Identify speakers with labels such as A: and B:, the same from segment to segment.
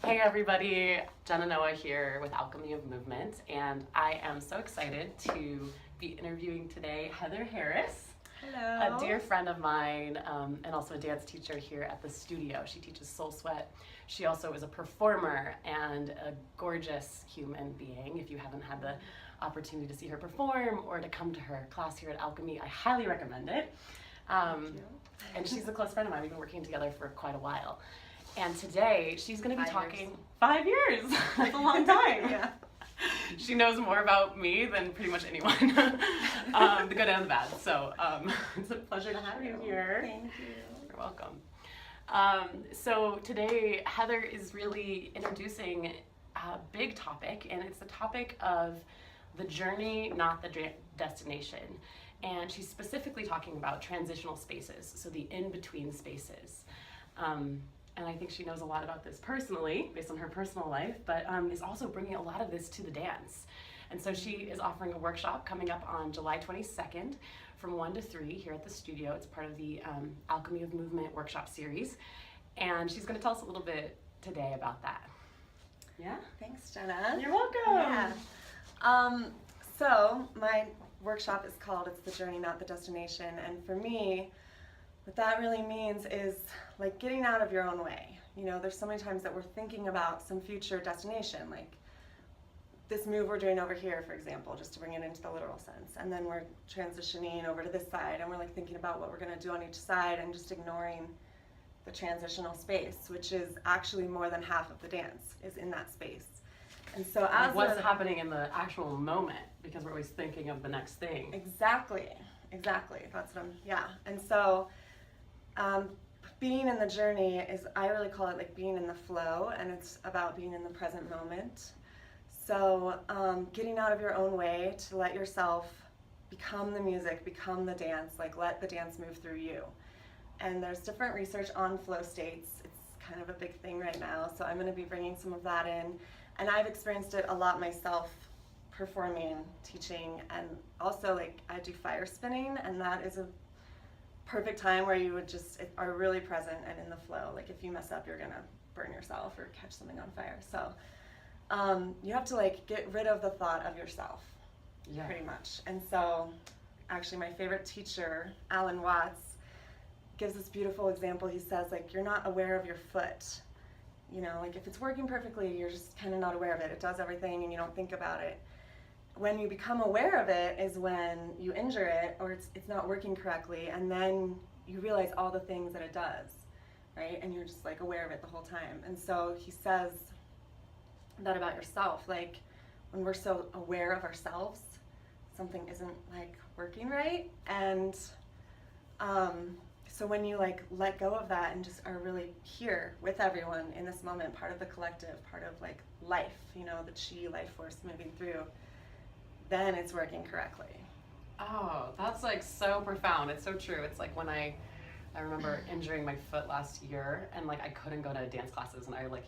A: Hey everybody, Jenna Noah here with Alchemy of Movement, and I am so excited to be interviewing today Heather Harris,
B: Hello.
A: a dear friend of mine, and also a dance teacher here at the studio. She teaches Soul Sweat. She also is a performer and a gorgeous human being. If you haven't had the opportunity to see her perform or to come to her class here at Alchemy, I highly recommend it. And she's a close friend of mine. We've been working together for quite a while. And today she's going to be talking 5 years. That's a long time.
B: Yeah.
A: She knows more about me than pretty much anyone, the good and the bad. So it's a pleasure to have you here.
B: Thank you.
A: You're welcome. So today Heather is really introducing a big topic, and it's the topic of the journey, not the destination. And she's specifically talking about transitional spaces, so the in-between spaces. And I think she knows a lot about this personally, based on her personal life, but is also bringing a lot of this to the dance. And so she is offering a workshop coming up on July 22nd from 1 to 3 here at the studio. It's part of the Alchemy of Movement workshop series. And she's going to tell us a little bit today about that. Yeah?
B: Thanks, Jenna.
A: You're welcome.
B: Yeah. So my workshop is called It's the Journey, Not the Destination. And for me, what that really means is like getting out of your own way. You know, there's so many times that we're thinking about some future destination, like this move we're doing over here, for example, just to bring it into the literal sense. And then we're transitioning over to this side, and we're like thinking about what we're going to do on each side and just ignoring the transitional space, which is actually more than half of the dance is in that space. And so as
A: what's happening in the actual moment, because we're always thinking of the next thing.
B: Exactly. That's what and so being in the journey is, I really call it like being in the flow, and it's about being in the present moment. So getting out of your own way to let yourself become the music, become the dance, like let the dance move through you. And there's different research on flow states. It's kind of a big thing right now, so I'm going to be bringing some of that in. And I've experienced it a lot myself, performing, teaching, and also like I do fire spinning, and that is a perfect time where you would just are really present and in the flow. Like if you mess up, you're gonna burn yourself or catch something on fire. So you have to like get rid of the thought of yourself, pretty much. And so actually my favorite teacher, Alan Watts, gives this beautiful example. He says like, you're not aware of your foot. You know, like if it's working perfectly, you're just kind of not aware of it. It does everything and you don't think about it. When you become aware of it is when you injure it or it's not working correctly, and then you realize all the things that it does, right? And you're just like aware of it the whole time. And so he says that about yourself, like when we're so aware of ourselves, something isn't like working right. And so when you like let go of that and just are really here with everyone in this moment, part of the collective, part of like life, you know, the chi life force moving through, then it's working correctly.
A: Oh, that's like so profound. It's so true. It's like when I remember injuring my foot last year, and like I couldn't go to dance classes, and I like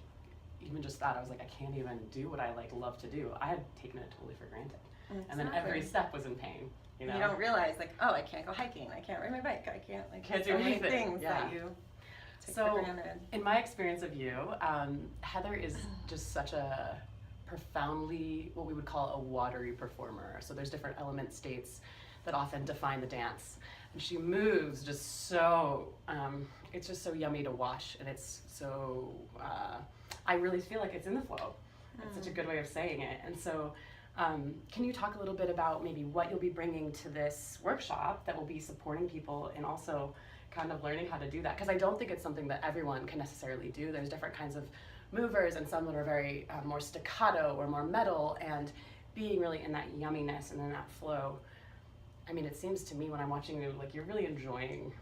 A: even just that I was like, I can't even do what I like love to do. I had taken it totally for granted.
B: Exactly.
A: And then every step was in pain. You know?
B: You don't realize like, oh, I can't go hiking, I can't ride my bike, I can't like
A: Can't do
B: so many
A: anything.
B: things
A: Yeah.
B: that you take
A: So,
B: for granted.
A: in my experience of you, Heather is just such a profoundly, what we would call a watery performer. So there's different element states that often define the dance. And she moves just so, it's just so yummy to watch. And it's so, I really feel like it's in the flow. It's such a good way of saying it. And so, can you talk a little bit about maybe what you'll be bringing to this workshop that will be supporting people and also kind of learning how to do that? Because I don't think it's something that everyone can necessarily do. There's different kinds of movers and some that are very more staccato or more metal, and being really in that yumminess and in that flow. I mean, it seems to me when I'm watching you, like you're really enjoying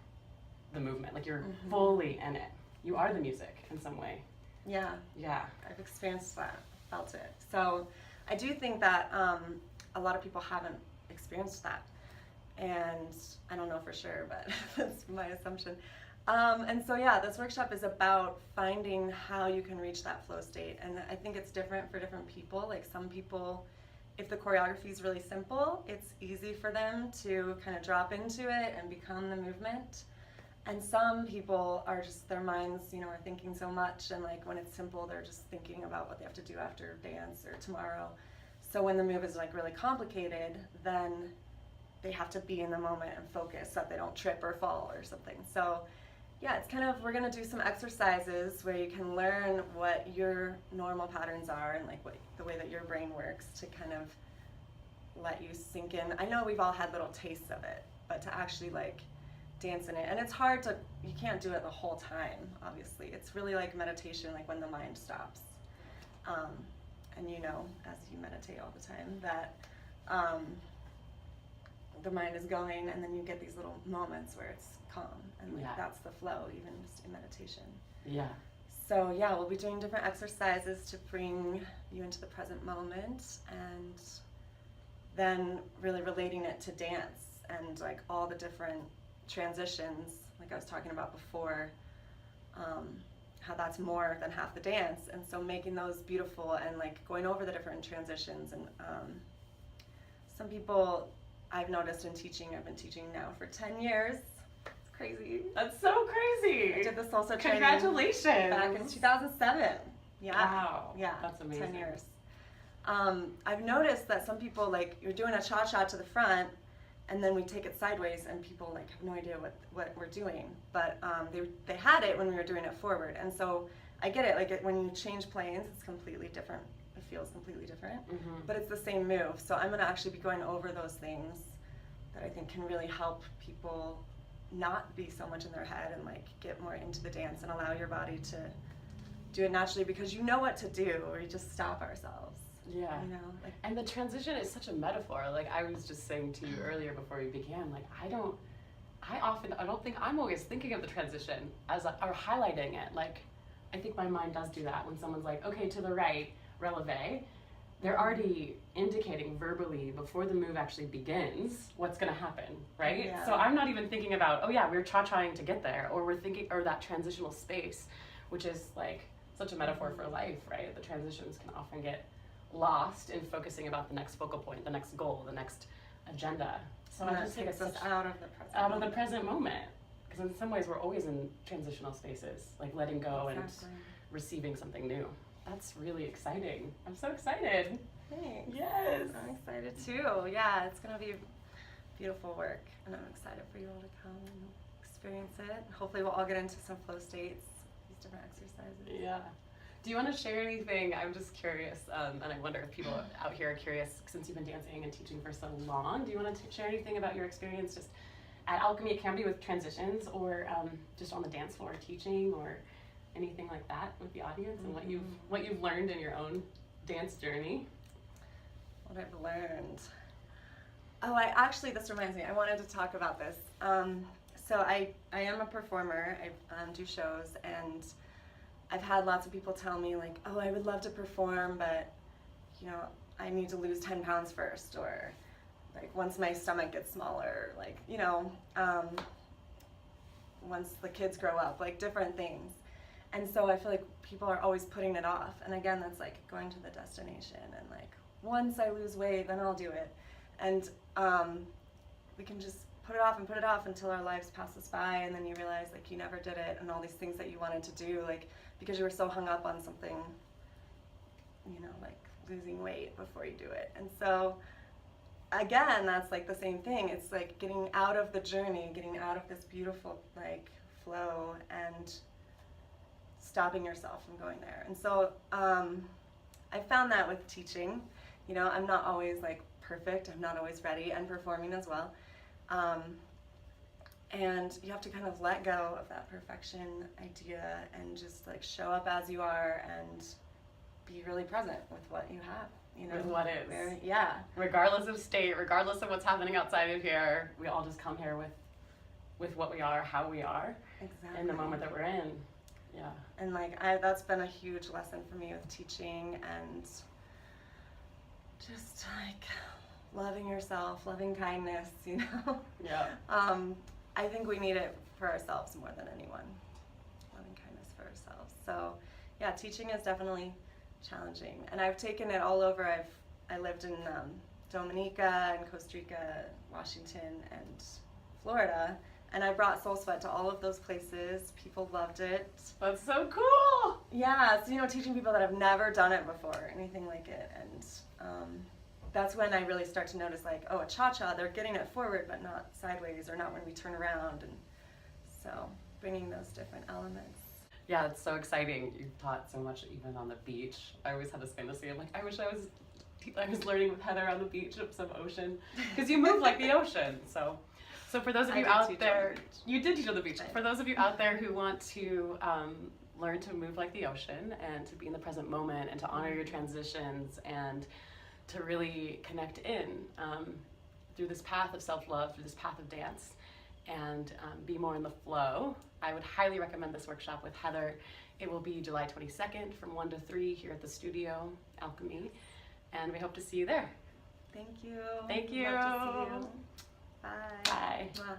A: the movement, like you're fully in it. You are the music in some way.
B: Yeah.
A: Yeah.
B: I've experienced that, felt it. So I do think that a lot of people haven't experienced that. And I don't know for sure, but that's my assumption. And so yeah, this workshop is about finding how you can reach that flow state. And I think it's different for different people. Like some people, if the choreography is really simple, it's easy for them to kind of drop into it and become the movement. And some people are just, their minds, you know, are thinking so much, and like when it's simple, they're just thinking about what they have to do after dance or tomorrow. So when the move is like really complicated, then they have to be in the moment and focus so that they don't trip or fall or something. So yeah, it's kind of, we're gonna do some exercises where you can learn what your normal patterns are and like what the way that your brain works to kind of let you sink in. I know we've all had little tastes of it, but to actually like dance in it, and it's hard to, you can't do it the whole time, obviously. It's really like meditation, like when the mind stops. And you know, as you meditate all the time, that the mind is going, and then you get these little moments where it's calm, and like that's the flow, even just in meditation.
A: Yeah.
B: So yeah, we'll be doing different exercises to bring you into the present moment, and then really relating it to dance and like all the different transitions, like I was talking about before, how that's more than half the dance, and so making those beautiful and like going over the different transitions. And some people I've noticed in teaching, I've been teaching now for 10 years. It's crazy.
A: That's so crazy.
B: I did the salsa training
A: Congratulations.
B: back in 2007. Yeah.
A: Wow.
B: Yeah.
A: That's amazing.
B: 10 years. I've noticed that some people, like, you're doing a cha-cha to the front, and then we take it sideways, and people like have no idea what we're doing. But they had it when we were doing it forward, and so I get it. Like when you change planes, it's completely different. It feels completely different, but it's the same move. So I'm going to actually be going over those things that I think can really help people not be so much in their head and like get more into the dance and allow your body to do it naturally, because you know what to do, or you just stop ourselves.
A: Yeah.
B: You know, like,
A: and the transition is such a metaphor. Like I was just saying to you earlier before we began, like I don't think I'm always thinking of the transition as or highlighting it. Like I think my mind does do that when someone's like, okay, to the right, releve. They're already indicating verbally before the move actually begins what's going to happen, right?
B: Yeah.
A: So I'm not even thinking about, oh yeah, we're cha-chaing to get there, or we're thinking, or that transitional space, which is like such a metaphor for life, right? The transitions can often get lost in focusing about the next focal point, the next goal, the next agenda. So I just think it's
B: us out of the present
A: out of the present moment, because in some ways we're always in transitional spaces, like letting go and receiving something new. That's really exciting. I'm so excited.
B: Thanks.
A: Yes.
B: I'm excited too. Yeah, it's gonna be beautiful work, and I'm excited for you all to come and experience it. Hopefully we'll all get into some flow states, these different exercises.
A: Yeah. Do you want to share anything? I'm just curious, and I wonder if people out here are curious, since you've been dancing and teaching for so long. Do you want to share anything about your experience just at Alchemy? It can be with transitions, or just on the dance floor teaching, or anything like that with the audience, and what you've learned in your own dance journey.
B: What I've learned. Oh, this reminds me, I wanted to talk about this. So I am a performer. I do shows, and I've had lots of people tell me like, oh, I would love to perform, but you know, I need to lose 10 pounds first, or like once my stomach gets smaller, like, you know, once the kids grow up, like different things. And so I feel like people are always putting it off. And again, that's like going to the destination, and like, once I lose weight, then I'll do it. And we can just put it off until our lives pass us by, and then you realize like you never did it, and all these things that you wanted to do, like because you were so hung up on something, you know, like losing weight before you do it. And so again, that's like the same thing. It's like getting out of the journey, getting out of this beautiful like flow, and stopping yourself from going there. And so I found that with teaching, you know, I'm not always like perfect, I'm not always ready, and performing as well. And you have to kind of let go of that perfection idea and just like show up as you are and be really present with what you have, you know.
A: With what is.
B: Yeah.
A: Regardless of state, regardless of what's happening outside of here, we all just come here with what we are, how we are,
B: exactly,
A: in the moment that we're in. Yeah.
B: And like that's been a huge lesson for me with teaching, and just like loving yourself, loving kindness, you know.
A: Yeah.
B: I think we need it for ourselves more than anyone. Loving kindness for ourselves. So yeah, teaching is definitely challenging, and I've taken it all over. I lived in Dominica and Costa Rica, Washington, and Florida, And I brought Soul Sweat to all of those places. People loved it.
A: That's so cool.
B: Yeah, so, you know, teaching people that have never done it before, anything like it. And that's when I really start to notice, like, oh, a cha-cha, they're getting it forward but not sideways, or not when we turn around. And so bringing those different elements.
A: Yeah, it's so exciting. You've taught so much even on the beach. I always had this fantasy. I'm like, I wish I was learning with Heather on the beach of some ocean, because you move like the ocean. So for those of you out there, you did teach on the beach. For those of you out there who want to learn to move like the ocean and to be in the present moment and to honor your transitions and to really connect in through this path of self-love, through this path of dance, and be more in the flow, I would highly recommend this workshop with Heather. It will be July 22nd from 1 to 3 here at the studio, Alchemy, and we hope to see you there.
B: Thank you.
A: Thank you.
B: Love to see you. Bye.
A: Bye.
B: Mwah.